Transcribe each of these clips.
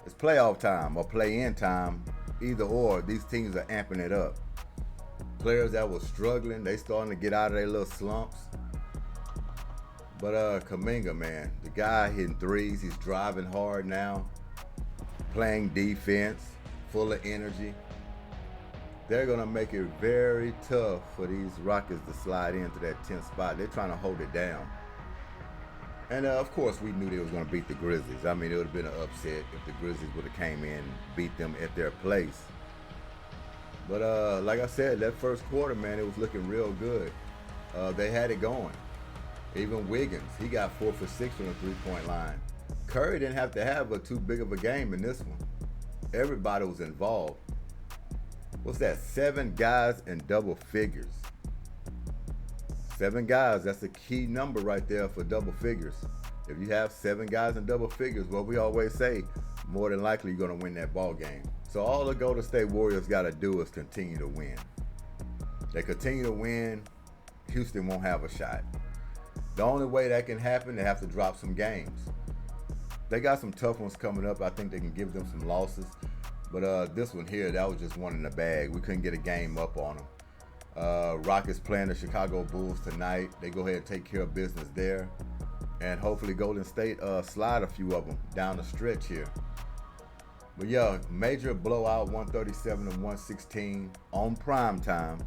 It's playoff time or play-in time. Either or, these teams are amping it up. Players that were struggling, they starting to get out of their little slumps. But Kuminga, man, the guy hitting threes. He's driving hard now, playing defense, full of energy. They're going to make it very tough for these Rockets to slide into that 10th spot. They're trying to hold it down. And, of course, we knew they was going to beat the Grizzlies. I mean, it would have been an upset if the Grizzlies would have came in and beat them at their place. But, like I said, that first quarter, man, it was looking real good. They had it going. Even Wiggins, he got 4 for 6 from the three-point line. Curry didn't have to have too big of a game in this one. Everybody was involved. What's that? 7 guys in double figures. 7 guys, that's a key number right there for double figures. If you have 7 guys in double figures, what we always say, more than likely you're going to win that ball game. So all the Golden State Warriors got to do is continue to win. They continue to win, Houston won't have a shot. The only way that can happen, they have to drop some games. They got some tough ones coming up. I think they can give them some losses. But this one here, that was just one in the bag. We couldn't get a game up on them. Rockets playing the Chicago Bulls tonight. They go ahead and take care of business there. And hopefully Golden State slide a few of them down the stretch here. But yeah, major blowout, 137-116 on prime time.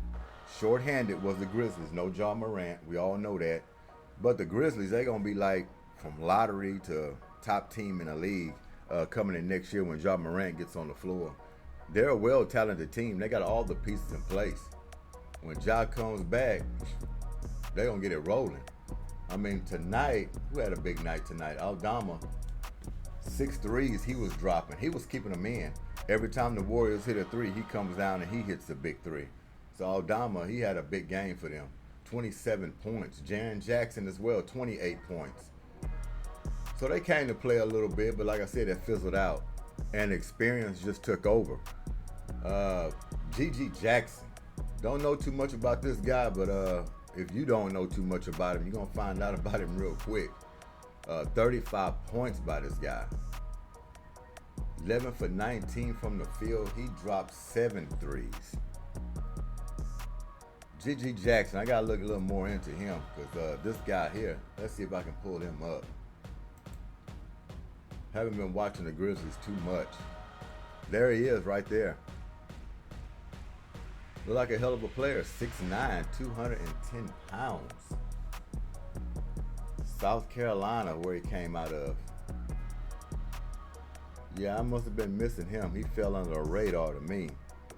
Short-handed was the Grizzlies. No Ja Morant. We all know that. But the Grizzlies, they're going to be like from lottery to top team in the league coming in next year when Ja Morant gets on the floor. They're a well-talented team. They got all the pieces in place. When Ja comes back, they're going to get it rolling. I mean, tonight, who had a big night tonight? Aldama, 6 threes he was dropping. He was keeping them in. Every time the Warriors hit a 3, he comes down and he hits a big 3. So Aldama, he had a big game for them. 27 points. Jaren Jackson as well, 28 points. So they came to play a little bit, but like I said, it fizzled out. And experience just took over. G.G. Jackson. Don't know too much about this guy, but if you don't know too much about him, you're going to find out about him real quick. 35 points by this guy. 11 for 19 from the field. He dropped 7 threes. G.G. Jackson, I got to look a little more into him because this guy here, let's see if I can pull him up. Haven't been watching the Grizzlies too much. There he is right there. Look like a hell of a player. 6'9", 210 pounds. South Carolina, where he came out of. Yeah, I must have been missing him. He fell under the radar to me.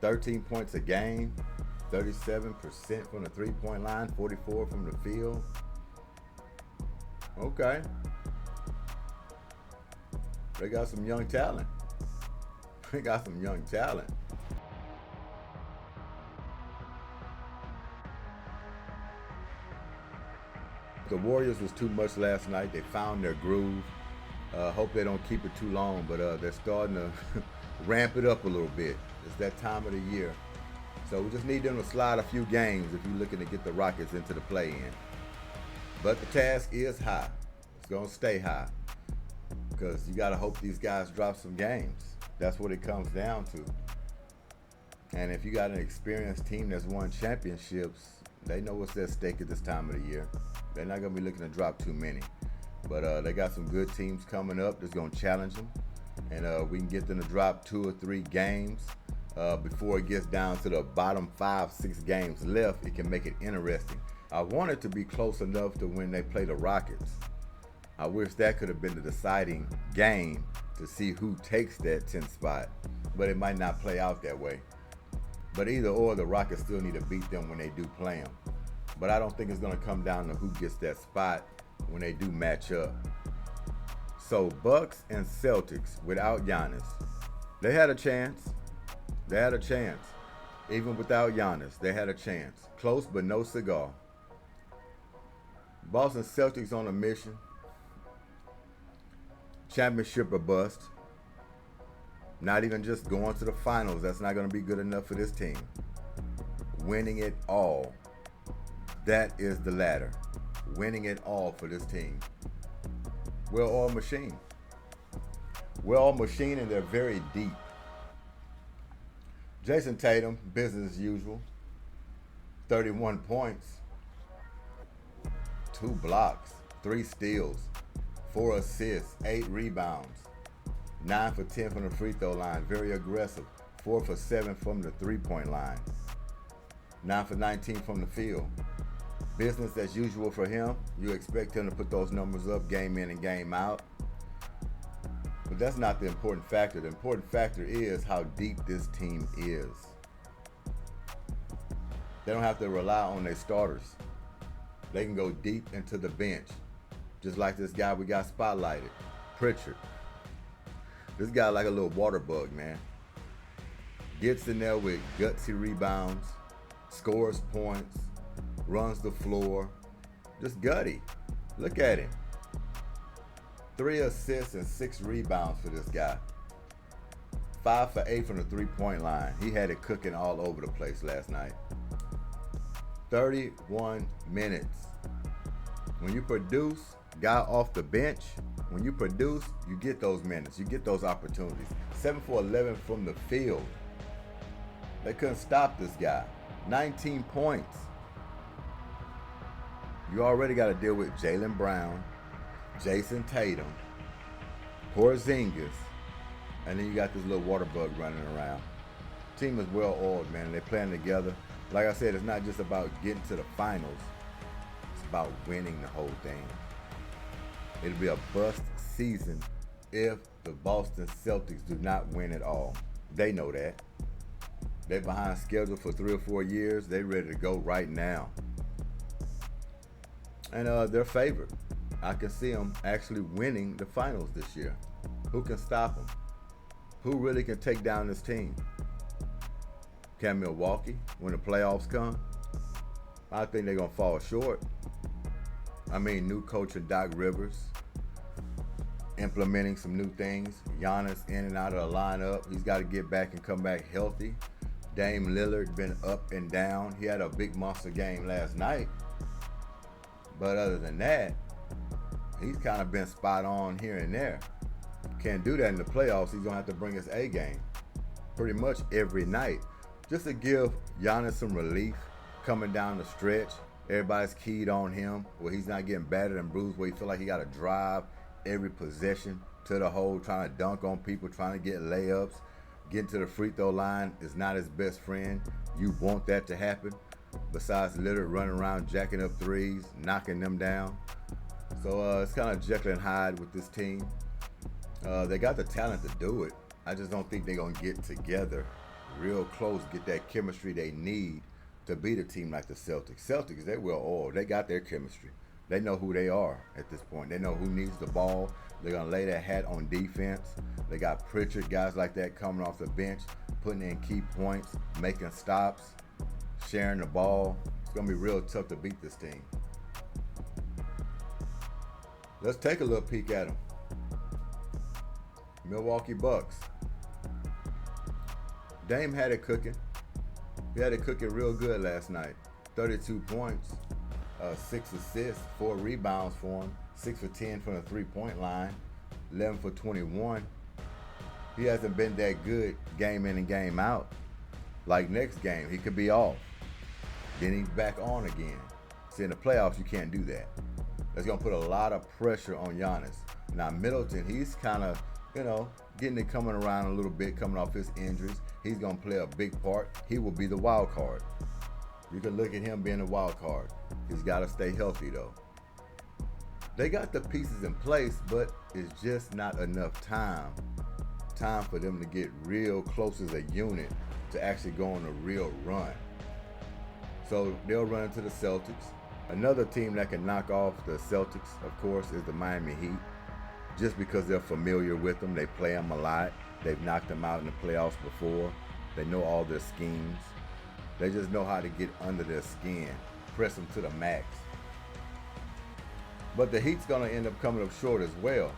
13 points a game. 37% from the three-point line. 44 from the field. Okay. They got some young talent. They got some young talent. The Warriors was too much last night. They found their groove. Hope they don't keep it too long, but they're starting to ramp it up a little bit. It's that time of the year. So we just need them to slide a few games if you're looking to get the Rockets into the play-in. But the task is high. It's going to stay high because you got to hope these guys drop some games. That's what it comes down to. And if you got an experienced team that's won championships, they know what's at stake at this time of the year. They're not going to be looking to drop too many. But they got some good teams coming up that's going to challenge them. And we can get them to drop 2 or 3 games before it gets down to the bottom 5-6 games left. It can make it interesting. I want it to be close enough to when they play the Rockets. I wish that could have been the deciding game to see who takes that 10th spot. But it might not play out that way. But either or, the Rockets still need to beat them when they do play them. But I don't think it's going to come down to who gets that spot when they do match up. So Bucks and Celtics without Giannis, they had a chance. They had a chance. Even without Giannis, they had a chance. Close but no cigar. Boston Celtics on a mission. Championship or bust. Not even just going to the finals. That's not going to be good enough for this team. Winning it all. That is the ladder. Winning it all for this team. Well-oiled machine. well machine, and they're very deep. Jason Tatum, business as usual, 31 points, 2 blocks, 3 steals, 4 assists, 8 rebounds, 9 for 10 from the free throw line, very aggressive, 4 for 7 from the three-point line, 9 for 19 from the field. Business as usual for him. You expect him to put those numbers up game in and game out. But that's not the important factor. The important factor is how deep this team is. They don't have to rely on their starters. They can go deep into the bench. Just like this guy we got spotlighted, Pritchard. This guy like a little water bug, man. Gets in there with gutsy rebounds, scores points, runs the floor. Just gutty. Look at him. 3 assists and 6 rebounds for this guy. 5 for 8 from the three-point line. He had it cooking all over the place last night. 31 minutes. When you produce, guy off the bench, when you produce, you get those minutes. You get those opportunities. 7 for 11 from the field. They couldn't stop this guy. 19 points. You already got to deal with Jaylen Brown, Jason Tatum, Porzingis, and then you got this little water bug running around. Team is well oiled, man. They're playing together. Like I said, it's not just about getting to the finals. It's about winning the whole thing. It'll be a bust season if the Boston Celtics do not win it all. They know that. They're behind schedule for 3 or 4 years. They're ready to go right now. And they're favored. I can see them actually winning the finals this year. Who can stop them? Who really can take down this team? Can Milwaukee, when the playoffs come? I think they're going to fall short. I mean, new coach and Doc Rivers implementing some new things. Giannis in and out of the lineup. He's got to get back and come back healthy. Dame Lillard been up and down. He had a big monster game last night. But other than that, he's kind of been spot on here and there. Can't do that in the playoffs. He's going to have to bring his A game pretty much every night. Just to give Giannis some relief coming down the stretch. Everybody's keyed on him where he's not getting battered and bruised, where he feel like he got to drive every possession to the hole, trying to dunk on people, trying to get layups. Getting to the free throw line is not his best friend. You want that to happen. Besides Lillard running around jacking up threes, knocking them down. So it's kind of Jekyll and Hyde with this team. They got the talent to do it. I just don't think they're going to get together real close, get that chemistry they need to beat a team like the Celtics. Celtics, they're well oiled. They got their chemistry. They know who they are at this point. They know who needs the ball. They're going to lay their hat on defense. They got Pritchard, guys like that coming off the bench, putting in key points, making stops, sharing the ball. It's going to be real tough to beat this team. Let's take a little peek at them. Milwaukee Bucks. Dame had it cooking. He had it cooking real good last night. 32 points, 6 assists, 4 rebounds for him, 6 for 10 from the three-point line, 11 for 21. He hasn't been that good game in and game out. Like next game, he could be off. Then he's back on again. See, in the playoffs, you can't do that. That's going to put a lot of pressure on Giannis. Now, Middleton, he's kind of, getting it coming around a little bit, coming off his injuries. He's going to play a big part. He will be the wild card. You can look at him being the wild card. He's got to stay healthy, though. They got the pieces in place, but it's just not enough time for them to get real close as a unit to actually go on a real run. So they'll run into the Celtics. Another team that can knock off the Celtics, of course, is the Miami Heat. Just because they're familiar with them, they play them a lot. They've knocked them out in the playoffs before. They know all their schemes. They just know how to get under their skin, press them to the max. But the Heat's going to end up coming up short as well.